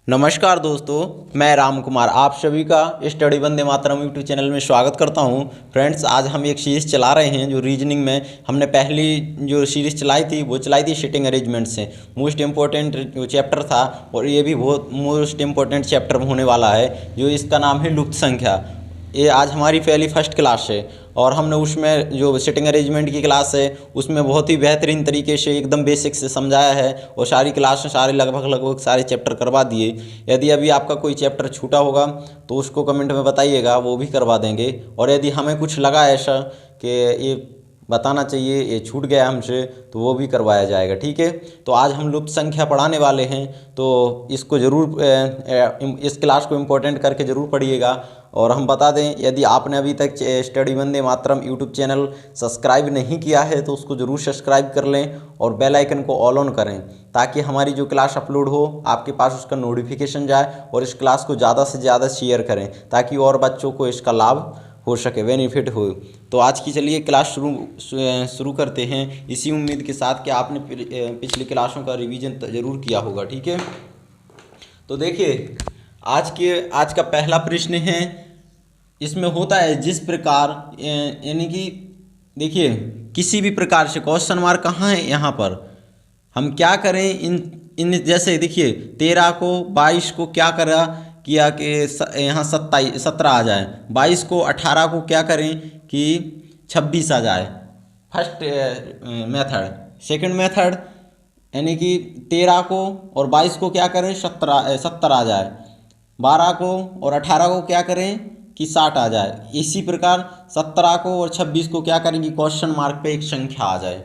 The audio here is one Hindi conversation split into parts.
नमस्कार दोस्तों, मैं राम कुमार आप सभी का study Vande Mataram YouTube channel में स्वागत करता हूं। फ्रेंड्स, आज हम एक सीरीज़ चला रहे हैं जो रीजनिंग में हमने पहली जो सीरीज़ चलाई थी वो चलाई थी सिटिंग अरेंजमेंट से। मोस्ट इम्पोर्टेंट जो चैप्टर था और ये भी बहुत मोस्ट इम्पोर्टेंट चैप्टर होने वाला है, जो इसका नाम है लुप्त संख्या। ये आज हमारी पहली फर्स्ट क्लास है और हमने उसमें जो सिटिंग अरेंजमेंट की क्लास है उसमें बहुत ही बेहतरीन तरीके से एकदम बेसिक से समझाया है और सारी क्लास में लगभग सारे चैप्टर करवा दिए। यदि अभी आपका कोई चैप्टर छूटा होगा तो उसको कमेंट में बताइएगा, वो भी करवा देंगे। और यदि हमें कुछ लगा ऐसा कि ये बताना चाहिए, ये छूट गया हमसे, तो वो भी करवाया जाएगा। ठीक है, तो आज हम लुप्त संख्या पढ़ाने वाले हैं, तो इसको ज़रूर इस क्लास को इम्पोर्टेंट करके ज़रूर पढ़िएगा। और हम बता दें, यदि आपने अभी तक study Vande Mataram YouTube channel subscribe नहीं किया है तो उसको ज़रूर सब्सक्राइब कर लें और बेल आइकन को ऑल ऑन करें, ताकि हमारी जो क्लास अपलोड हो आपके पास उसका नोटिफिकेशन जाए। और इस क्लास को ज़्यादा से ज़्यादा शेयर करें ताकि और बच्चों को इसका लाभ हो सके, बेनिफिट हो। तो आज की चलिए क्लास शुरू करते हैं, इसी उम्मीद के साथ कि आपने पिछली क्लासों का रिवीजन ज़रूर किया होगा। ठीक है, तो देखिए आज का पहला प्रश्न है। इसमें होता है जिस प्रकार यानी कि देखिए, किसी भी प्रकार से क्वेश्चन मार्क कहाँ है, यहाँ पर हम क्या करें। इन जैसे देखिए 13 को 22 को क्या करा किया कि यहाँ 17 आ जाए, 22 को 18 को क्या करें कि 26 आ जाए। First method. सेकंड मेथड यानी कि 13 को और 22 को क्या करें 70 आ जाए, 12 को और 18 को क्या करें कि 60 आ जाए। इसी प्रकार 17 को और 26 को क्या करें कि क्वेश्चन मार्क पे एक संख्या आ जाए।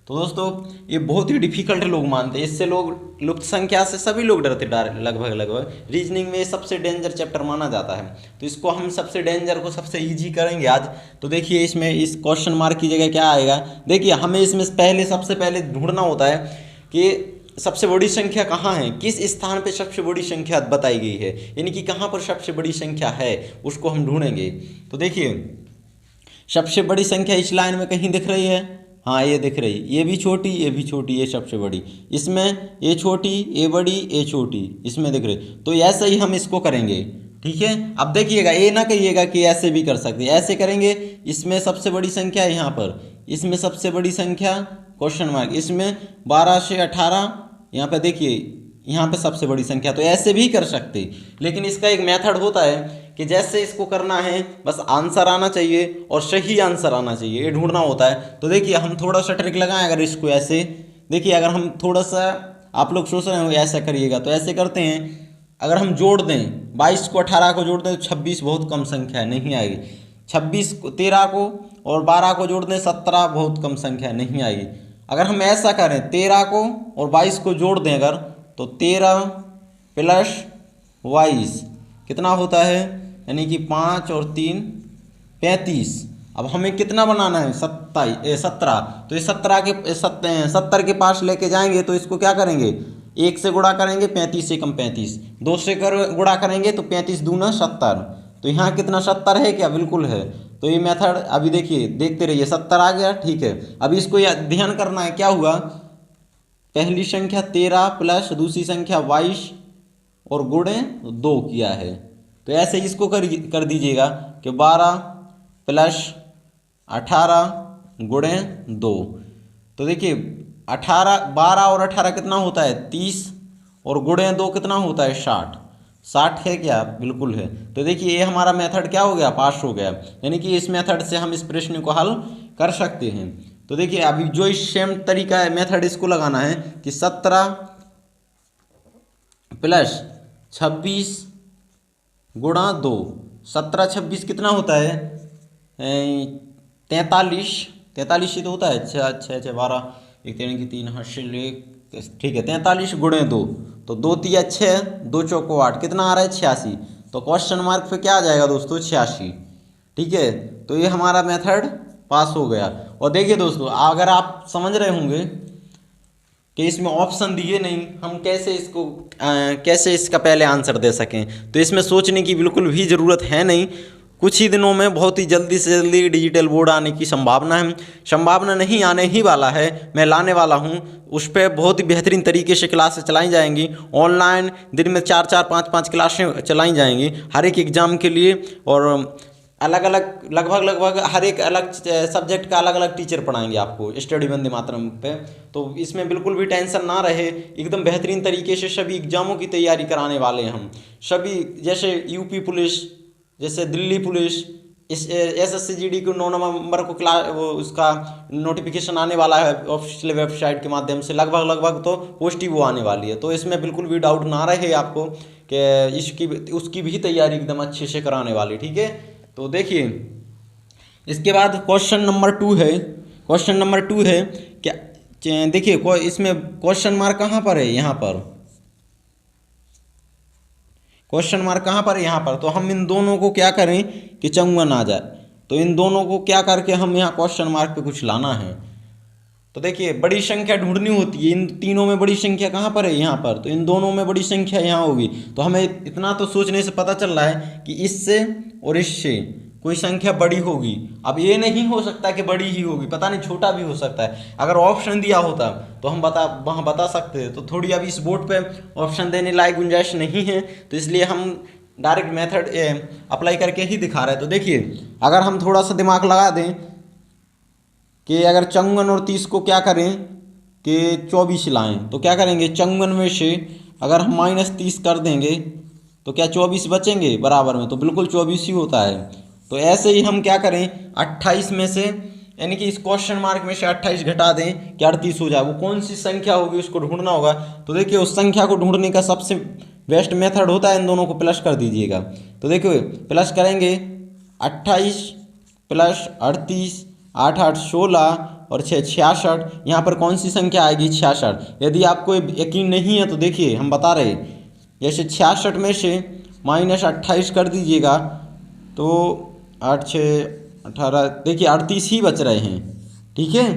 तो दोस्तों, ये बहुत ही डिफिकल्ट लोग मानते हैं, इससे लोग लुप्त संख्या से सभी लोग डरते लगभग रीजनिंग में सबसे डेंजर चैप्टर माना जाता है। तो इसको हम सबसे डेंजर को सबसे इजी करेंगे आज। तो देखिए, इसमें इस क्वेश्चन मार्क की जगह क्या आएगा। देखिए, हमें इसमें सबसे पहले ढूंढना होता है कि सबसे बड़ी संख्या कहाँ है, किस स्थान पे सबसे बड़ी संख्या बताई गई है, यानी कि कहाँ पर सबसे बड़ी संख्या है, उसको हम ढूंढेंगे। तो देखिए, सबसे बड़ी संख्या इस लाइन में कहीं दिख रही है, हाँ ये दिख रही, ये भी छोटी ये भी छोटी, ये सबसे बड़ी, इसमें ये छोटी ये बड़ी ये छोटी, इसमें दिख रही। तो ऐसे ही हम इसको करेंगे। ठीक है, अब देखिएगा, ये ना कहिएगा कि ऐसे भी कर सकते हैं, ऐसे करेंगे। इसमें सबसे बड़ी संख्या है यहाँ पर, इसमें सबसे बड़ी संख्या क्वेश्चन मार्क, इसमें 12 से 18, यहाँ पे देखिए यहाँ पे सबसे बड़ी संख्या। तो ऐसे भी कर सकते, लेकिन इसका एक मेथड होता है कि जैसे इसको करना है बस आंसर आना चाहिए और सही आंसर आना चाहिए, ये ढूंढना होता है। तो देखिए, हम थोड़ा सा ट्रिक लगाएं। अगर इसको ऐसे देखिए, अगर हम थोड़ा सा, आप लोग सोच रहे हो ऐसा करिएगा, तो ऐसे करते हैं। अगर हम जोड़ दें 22 को 18 को जोड़ दें तो 26 बहुत कम संख्या है, नहीं आएगी। 26 को 13 को और 12 को जोड़ दें 17 बहुत कम संख्या है, नहीं आएगी। अगर हम ऐसा करें 13 को और 22 को जोड़ दें अगर, तो 13 प्लस 22 कितना होता है, यानी कि 5 और 3 35। अब हमें कितना बनाना है 17। तो ये 70 के पास लेके जाएंगे तो इसको क्या करेंगे, 1 से गुणा करेंगे, 35 से कम 35, 2 से गुणा करेंगे तो 35 दूना 70। तो यहाँ कितना 70 है क्या, बिल्कुल है। तो ये मेथड अभी देखिए, देखते रहिए, 70 आ गया। ठीक है, अभी इसको ध्यान करना है, क्या हुआ, पहली संख्या 13 प्लस दूसरी संख्या 22 और गुणे 2 किया है। तो ऐसे इसको कर दीजिएगा कि 12 प्लस 18 गुणे 2। तो देखिए 12 और 18 कितना होता है 30 और गुणे 2 कितना होता है 60 है क्या, बिल्कुल है। तो देखिए, ये हमारा मेथड क्या हो गया, पास हो गया। यानी कि इस मेथड से हम इस प्रश्न को हल कर सकते हैं। तो देखिए, अभी जो इस सेम तरीका है मेथड, इसको लगाना है कि 17 प्लस 26 गुणा 2, 17 26 कितना होता है 43 ही तो होता है। 6 12 1 3 की 3 हासिल 1, ठीक है। 43 गुणे 2, तो 2 तिया 6, 2 चौको 8, कितना आ रहा है 86। तो क्वेश्चन मार्क पे क्या आ जाएगा दोस्तों 86। ठीक है, तो ये हमारा मेथड पास हो गया। और देखिए दोस्तों, अगर आप समझ रहे होंगे कि इसमें ऑप्शन दिए नहीं, हम कैसे इसका पहले आंसर दे सकें, तो इसमें सोचने की बिल्कुल भी ज़रूरत है नहीं। कुछ ही दिनों में बहुत ही जल्दी से जल्दी डिजिटल बोर्ड आने की संभावना है। संभावना नहीं, आने ही वाला है, मैं लाने वाला हूं। उस पर बहुत ही बेहतरीन तरीके से क्लासेस चलाई जाएंगी। ऑनलाइन दिन में 4-4 5-5 क्लासें चलाई जाएंगी हर एक एग्ज़ाम के लिए। और अलग अलग लगभग हर एक अलग सब्जेक्ट का अलग अलग टीचर पढ़ाएंगे आपको स्टडी वंदे मातरम पे। तो इसमें बिल्कुल भी टेंशन ना रहे, एकदम बेहतरीन तरीके से सभी एग्जामों की तैयारी कराने वाले हैं हम सभी। जैसे यूपी पुलिस, जैसे दिल्ली पुलिस, इस SSC-GD को 9 नवंबर को उसका नोटिफिकेशन आने वाला है ऑफिशियल वेबसाइट के माध्यम से। लगभग तो पोस्ट ही वो आने वाली है। तो इसमें बिल्कुल भी डाउट ना रहे आपको कि उसकी भी तैयारी एकदम अच्छे से कराने वाली, ठीक है। तो देखिए इसके बाद क्वेश्चन नंबर 2 है। क्वेश्चन नंबर 2 है क्या, देखिए इसमें क्वेश्चन मार्क कहाँ पर है, यहाँ पर क्वेश्चन मार्क कहाँ पर है, यहाँ पर। तो हम इन दोनों को क्या करें कि चौवन आ जाए। तो इन दोनों को क्या करके हम यहाँ क्वेश्चन मार्क पे कुछ लाना है। तो देखिए बड़ी संख्या ढूंढनी होती है। इन तीनों में बड़ी संख्या कहाँ पर है, यहाँ पर। तो इन दोनों में बड़ी संख्या यहाँ होगी। तो हमें इतना तो सोचने से पता चल रहा है कि इससे और इससे कोई संख्या बड़ी होगी। अब ये नहीं हो सकता कि बड़ी ही होगी, पता नहीं छोटा भी हो सकता है। अगर ऑप्शन दिया होता तो हम वहाँ बता सकते हैं। तो थोड़ी अभी इस बोर्ड पे ऑप्शन देने लायक गुंजाइश नहीं है, तो इसलिए हम डायरेक्ट मेथड अप्लाई करके ही दिखा रहे हैं। तो देखिए अगर हम थोड़ा सा दिमाग लगा दें कि अगर 54 और 30 को क्या करें कि 24 लाएं, तो क्या करेंगे 54 में से अगर हम -30 कर देंगे तो क्या 24 बचेंगे बराबर में, तो बिल्कुल 24 ही होता है। तो ऐसे ही हम क्या करें 28 में से, यानी कि इस क्वेश्चन मार्क में से 28 घटा दें कि 38 हो जाए। वो कौन सी संख्या होगी उसको ढूंढना होगा। तो देखिए उस संख्या को ढूंढने का सबसे बेस्ट मेथड होता है इन दोनों को प्लस कर दीजिएगा। तो देखिए प्लस करेंगे 28 + 38, 8 8 16 और 6 66। यहाँ पर कौन सी संख्या आएगी 66। यदि आपको यकीन नहीं है तो देखिए हम बता रहे, जैसे 66 में से -28 कर दीजिएगा तो 8 6 18, देखिए 38 ही बच रहे हैं, ठीक है।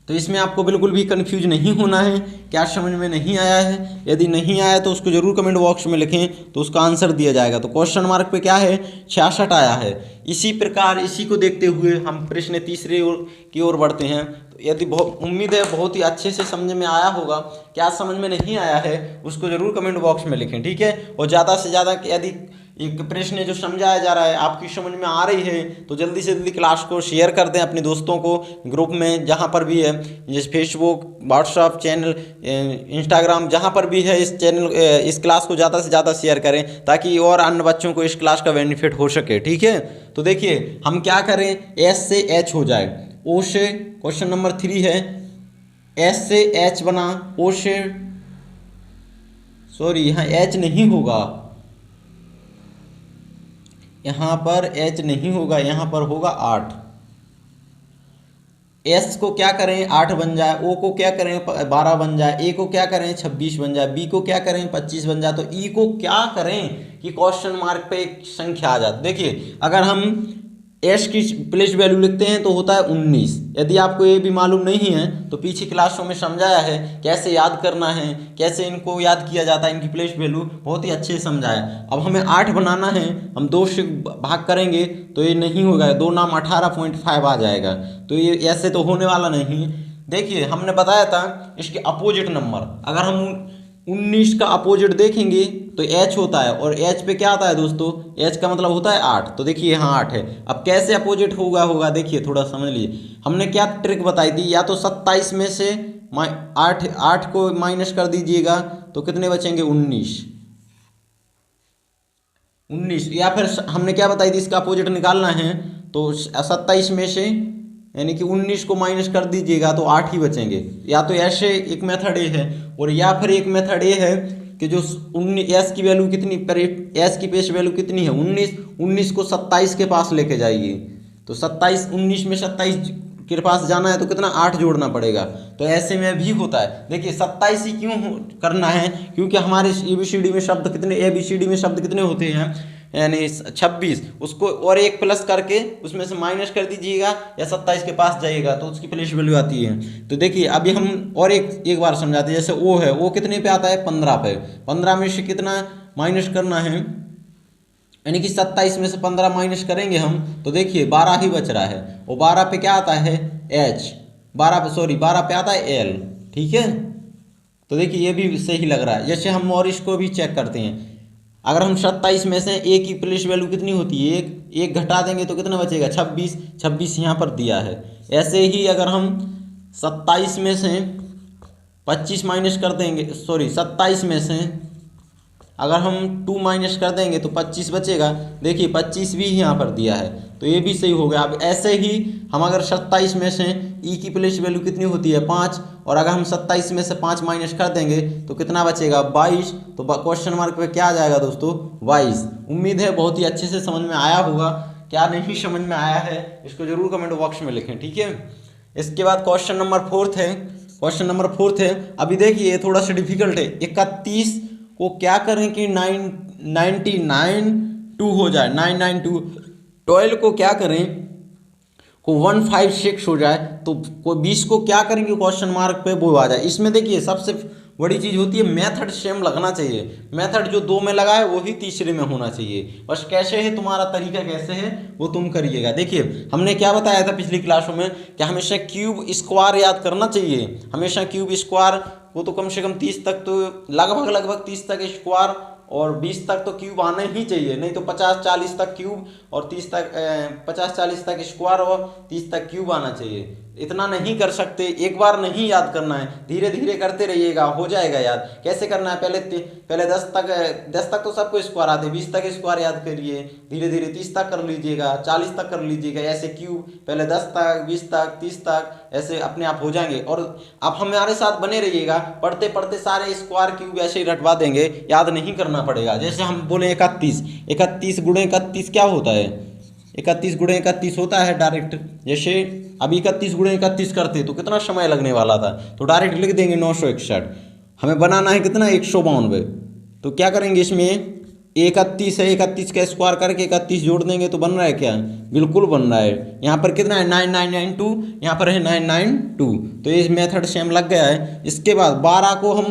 तो इसमें आपको बिल्कुल भी कंफ्यूज नहीं होना है। क्या समझ में नहीं आया है, यदि नहीं आया तो उसको जरूर कमेंट बॉक्स में लिखें, तो उसका आंसर दिया जाएगा। तो क्वेश्चन मार्क पे क्या है 66 आया है। इसी प्रकार इसी को देखते हुए हम प्रश्न तीसरे की ओर बढ़ते हैं। तो यदि उम्मीद है बहुत ही अच्छे से समझ में आया होगा। क्या समझ में नहीं आया है उसको जरूर कमेंट बॉक्स में लिखें, ठीक है। और ज़्यादा से ज़्यादा यदि एक प्रश्न जो समझाया जा रहा है आपकी समझ में आ रही है तो जल्दी से जल्दी क्लास को शेयर कर दें अपने दोस्तों को ग्रुप में, जहाँ पर भी है, जैसे फेसबुक, व्हाट्सएप चैनल, इंस्टाग्राम, जहाँ पर भी है इस क्लास को ज़्यादा से ज़्यादा शेयर करें ताकि और अन्य बच्चों को इस क्लास का बेनिफिट हो सके, ठीक है। तो देखिए हम क्या करें, S से H हो जाए, O से, क्वेश्चन नंबर 3 है, S से H बना, O से, सॉरी यहाँ H नहीं होगा, यहाँ पर H नहीं होगा, यहाँ पर होगा 8। S को क्या करें 8 बन जाए, O को क्या करें 12 बन जाए, A को क्या करें 26 बन जाए, B को क्या करें 25 बन जाए, तो E को क्या करें कि क्वेश्चन मार्क पे एक संख्या आ जाए। देखिए अगर हम S की प्लेस वैल्यू लिखते हैं तो होता है 19। यदि आपको ये भी मालूम नहीं है तो पीछे क्लासों में समझाया है कैसे याद करना है, कैसे इनको याद किया जाता है, इनकी प्लेस वैल्यू बहुत ही अच्छे से समझाया। अब हमें 8 बनाना है, हम 2 से भाग करेंगे तो ये नहीं होगा, 2 नाम 18.5 आ जाएगा, तो ये ऐसे तो होने वाला नहीं। देखिए हमने बताया था इसके अपोजिट नंबर, अगर हम 19 का अपोजिट देखेंगे तो H होता है, और H पे क्या आता है दोस्तों, H का मतलब होता है 8। तो देखिए यहाँ 8 है। अब कैसे अपोजिट होगा देखिए थोड़ा समझ लीजिए। हमने क्या ट्रिक बताई थी, या तो 27 में से 8 को माइनस कर दीजिएगा तो कितने बचेंगे 19, या फिर हमने क्या बताई थी इसका अपोजिट निकालना है तो 27 में से यानी कि 19 को माइनस कर दीजिएगा तो 8 ही बचेंगे। या तो ऐसे एक मेथड ये है, और या फिर एक मेथड ये है कि जो S की वैल्यू कितनी, S की पेश वैल्यू कितनी है 19 को 27 के पास लेके जाइए, तो 19 में 27 के पास जाना है तो कितना 8 जोड़ना पड़ेगा। तो ऐसे में भी होता है। देखिए 27 ही क्यों करना है, क्योंकि हमारे ABCD में शब्द कितने होते हैं, यानी 26, उसको और एक प्लस करके उसमें से माइनस कर दीजिएगा या 27 के पास जाइएगा तो उसकी प्लेस वैल्यू आती है। तो देखिए अभी हम और एक बार समझाते हैं। जैसे O है, O कितने पे आता है 15 पे, 15 में से कितना माइनस करना है, यानी कि 27 में से 15 माइनस करेंगे हम तो देखिए 12 ही बच रहा है, और 12 पे क्या आता है H, 12 पे आता है L। ठीक है, तो देखिए ये भी सही लग रहा है। जैसे हम और इसको भी चेक करते हैं, अगर हम 27 में से ए की प्लेस वैल्यू कितनी होती है, एक घटा देंगे तो कितना बचेगा 26 यहाँ पर दिया है। ऐसे ही अगर हम 27 में से 25 माइनस कर देंगे, 27 में से अगर हम 2 माइनस कर देंगे तो 25 बचेगा। देखिए 25 भी यहाँ पर दिया है, तो ये भी सही हो गया। अब ऐसे ही हम अगर 27 में से ई की प्लेस वैल्यू कितनी होती है 5, और अगर हम 27 में से 5 माइनस कर देंगे तो कितना बचेगा 22। तो क्वेश्चन मार्क पे क्या आ जाएगा दोस्तों 22। उम्मीद है बहुत ही अच्छे से समझ में आया होगा। क्या नहीं समझ में आया है इसको जरूर कमेंट बॉक्स में लिखें, ठीक है। इसके बाद क्वेश्चन नंबर फोर्थ है। अभी देखिए थोड़ा सा डिफिकल्ट है। 31 को क्या करें कि 992 हो जाए, 992। 12 को क्या करें को 156 हो जाए, तो 20 को क्या करेंगे क्वेश्चन मार्क पे वो आ जाए। इसमें देखिए सबसे बड़ी चीज़ होती है मेथड सेम लगना चाहिए। मेथड जो 2 में लगा है वही तीसरे में होना चाहिए। बस कैसे है तुम्हारा तरीका कैसे है वो तुम करिएगा। देखिए हमने क्या बताया था पिछली क्लासों में कि हमेशा क्यूब स्क्वायर याद करना चाहिए। हमेशा क्यूब स्क्वायर वो तो कम से कम 30 तक, तो लगभग 30 तक स्क्वायर और 20 तक तो क्यूब आना ही चाहिए, नहीं तो 50-40 तक क्यूब और 30 तक 50-40 तक स्क्वायर और 30 तक क्यूब आना चाहिए। इतना नहीं कर सकते, एक बार नहीं याद करना है, धीरे धीरे करते रहिएगा, हो जाएगा याद। कैसे करना है, पहले 10 तक तो सबको स्क्वायर आते, 20 तक स्क्वायर याद करिए, धीरे धीरे 30 तक कर लीजिएगा, 40 तक कर लीजिएगा। ऐसे क्यूब पहले 10 तक, 20 तक, 30 तक, ऐसे अपने आप हो जाएंगे। और आप हमारे साथ बने रहिएगा, पढ़ते पढ़ते सारे स्क्वायर क्यूब ऐसे ही रटवा देंगे, याद नहीं करना पड़ेगा। जैसे हम बोले 31 गुणे 31 क्या होता है, 31 गुणे 31 होता है डायरेक्ट। जैसे अभी 31 गुणे 31 करते तो कितना समय लगने वाला था, तो डायरेक्ट लिख देंगे 961। हमें बनाना है कितना 192, तो क्या करेंगे इसमें 31 है, 31 का स्क्वायर करके 31 जोड़ देंगे तो बन रहा है क्या, बिल्कुल बन रहा है। यहाँ पर कितना है 9992, यहाँ पर है 992, तो ये मेथड सेम लग गया है। इसके बाद 12 को हम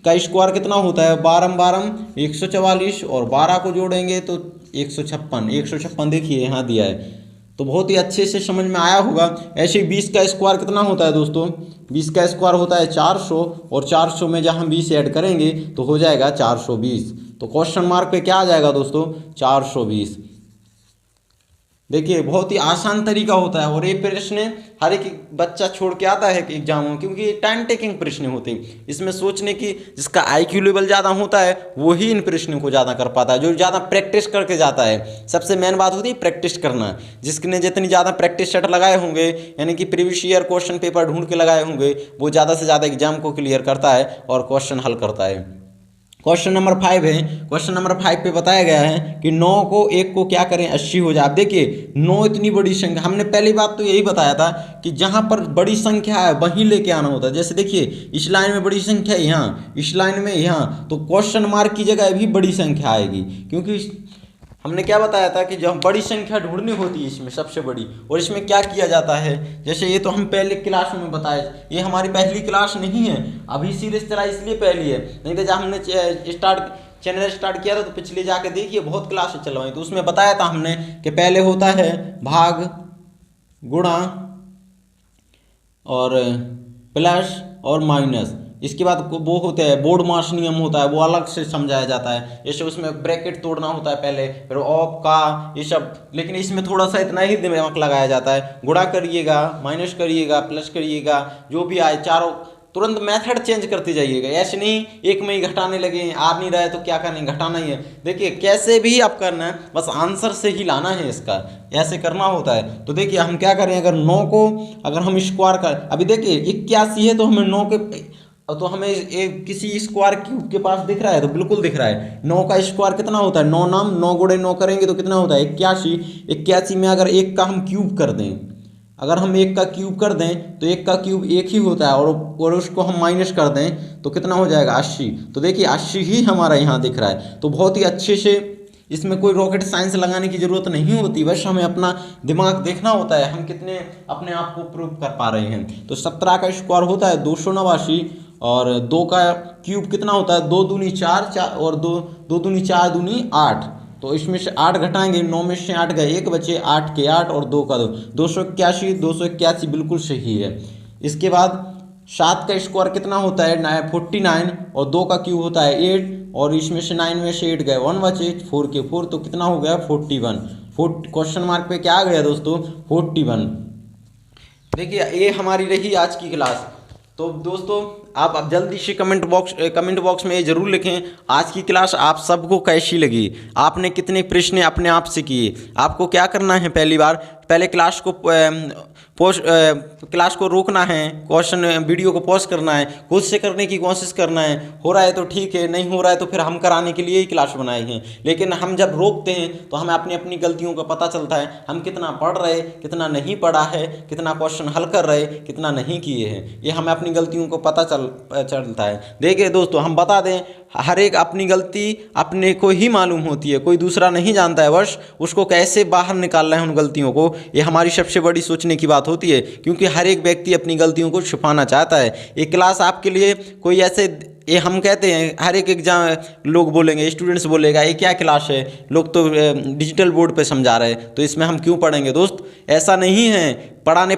का स्क्वायर कितना होता है, 12 144, और 12 को जोड़ेंगे तो 156 देखिए यहाँ दिया है, तो बहुत ही अच्छे से समझ में आया होगा। ऐसे 20 का स्क्वायर कितना होता है दोस्तों, 20 का स्क्वायर होता है 400, और 400 में जहाँ 20 ऐड करेंगे तो हो जाएगा 420। तो क्वेश्चन मार्क पे क्या आ जाएगा दोस्तों 420। देखिए बहुत ही आसान तरीका होता है, और ये प्रश्न हर एक बच्चा छोड़ के आता है एग्जाम में, क्योंकि ये टाइम टेकिंग प्रश्न होते हैं। इसमें सोचने की जिसका IQ लेवल ज़्यादा होता है वही इन प्रश्नों को ज़्यादा कर पाता है, जो ज़्यादा प्रैक्टिस करके जाता है। सबसे मेन बात होती है प्रैक्टिस करना। जिसने जितनी ज़्यादा प्रैक्टिस सेट लगाए होंगे, यानी कि प्रीवियस ईयर क्वेश्चन पेपर ढूंढ के लगाए होंगे, वो ज़्यादा से ज़्यादा एग्जाम को क्लियर करता है और क्वेश्चन हल करता है। क्वेश्चन नंबर 5 है। क्वेश्चन नंबर 5 पे बताया गया है कि 9 को 1 को क्या करें 80 हो जाए। आप देखिए 9 इतनी बड़ी संख्या, हमने पहली बात तो यही बताया था कि जहां पर बड़ी संख्या है वहीं लेके आना होता है। जैसे देखिए इस लाइन में बड़ी संख्या है यहाँ, इस लाइन में यहाँ, तो क्वेश्चन मार्क की जगह भी बड़ी संख्या आएगी, क्योंकि हमने क्या बताया था कि जब बड़ी संख्या ढूंढनी होती है इसमें सबसे बड़ी, और इसमें क्या किया जाता है, जैसे ये तो हम पहले क्लास में बताए, ये हमारी पहली क्लास नहीं है, अभी सीरीज चला इसलिए पहली है, नहीं तो जब हमने चैनल स्टार्ट किया था तो पिछले जाके देखिए बहुत क्लास चलवाई, तो उसमें बताया था हमने कि पहले होता है भाग, गुणा और प्लस और माइनस। इसके बाद वो होता है बोर्ड मास नियम होता है, वो अलग से समझाया जाता है। जैसे उसमें ब्रैकेट तोड़ना होता है पहले, फिर ऑफ का ये सब, लेकिन इसमें थोड़ा सा इतना ही दिमाग लगाया जाता है। गुणा करिएगा, माइनस करिएगा, प्लस करिएगा, जो भी आए चारों तुरंत मेथड चेंज करते जाइएगा। ऐसे नहीं एक में ही घटाने लगे, आ नहीं रहा है तो क्या करना, घटाना ही है। देखिए कैसे भी आप करना है, बस आंसर से ही लाना है इसका, ऐसे करना होता है। तो देखिए हम क्या करें, अगर 9 को अगर हम स्क्वायर कर, अभी देखिए 81 है तो हमें 9 के, तो हमें एक किसी स्क्वायर क्यूब के पास दिख रहा है, तो बिल्कुल दिख रहा है। 9 का स्क्वायर कितना होता है, 9 नाम 9 गुणे 9 करेंगे तो कितना होता है 81। 81 में अगर 1 का हम क्यूब कर दें, अगर हम 1 का क्यूब कर दें तो 1 का क्यूब 1 ही होता है, और उसको हम माइनस कर दें तो कितना हो जाएगा 80। तो देखिए 80 ही हमारा यहाँ दिख रहा है। तो बहुत ही अच्छे से, इसमें कोई रॉकेट साइंस लगाने की ज़रूरत नहीं होती, बस हमें अपना दिमाग देखना होता है हम कितने अपने आप को प्रूव कर पा रहे हैं। तो 17 का स्क्वायर होता है 289, और 2 का क्यूब कितना होता है 2 दूनी 4 और 2 दूनी 4 दूनी 8, तो इसमें से 8 घटाएंगे, 9 में से 8 गए, 1 बचे, 8 के 8 और 2 का 2, 281, 281 बिल्कुल सही है। इसके बाद 7 का स्क्वायर कितना होता है 49 और 2 का क्यूब होता है 8 और इसमें से 9 में से 8 गए, 1 बचे, 4 के 4, तो कितना हो गया 41। क्वेश्चन मार्क पे क्या आ गया दोस्तों 41। देखिए ये हमारी रही आज की क्लास। तो दोस्तों आप अब जल्दी से कमेंट बॉक्स में ये जरूर लिखें आज की क्लास आप सबको कैसी लगी, आपने कितने प्रश्न अपने आप से किए। आपको क्या करना है, पहले क्लास को रोकना है, क्वेश्चन वीडियो को पॉज करना है, खुद से करने की कोशिश करना है। हो रहा है तो ठीक है, नहीं हो रहा है तो फिर हम कराने के लिए ही क्लास बनाए हैं। लेकिन हम जब रोकते हैं तो हमें अपनी अपनी गलतियों का पता चलता है, हम कितना पढ़ रहे, कितना नहीं पढ़ा है, कितना क्वेश्चन हल कर रहे, कितना नहीं किए हैं, ये हमें अपनी गलतियों को पता चलता है। देखिए दोस्तों हम बता दें, हर एक अपनी गलती अपने को ही मालूम होती है, कोई दूसरा नहीं जानता है। बस उसको कैसे बाहर निकालना है उन गलतियों को, ये हमारी सबसे बड़ी सोचने की बात होती है, क्योंकि हर एक व्यक्ति अपनी गलतियों को छुपाना चाहता है। ये क्लास आपके लिए कोई ऐसे, ये हम कहते हैं हर एक एग्जाम लोग बोलेंगे, स्टूडेंट्स बोलेगा ये क्या क्लास है, लोग तो डिजिटल बोर्ड पे समझा रहे हैं, तो इसमें हम क्यों पढ़ेंगे दोस्त। ऐसा नहीं है, पढ़ाने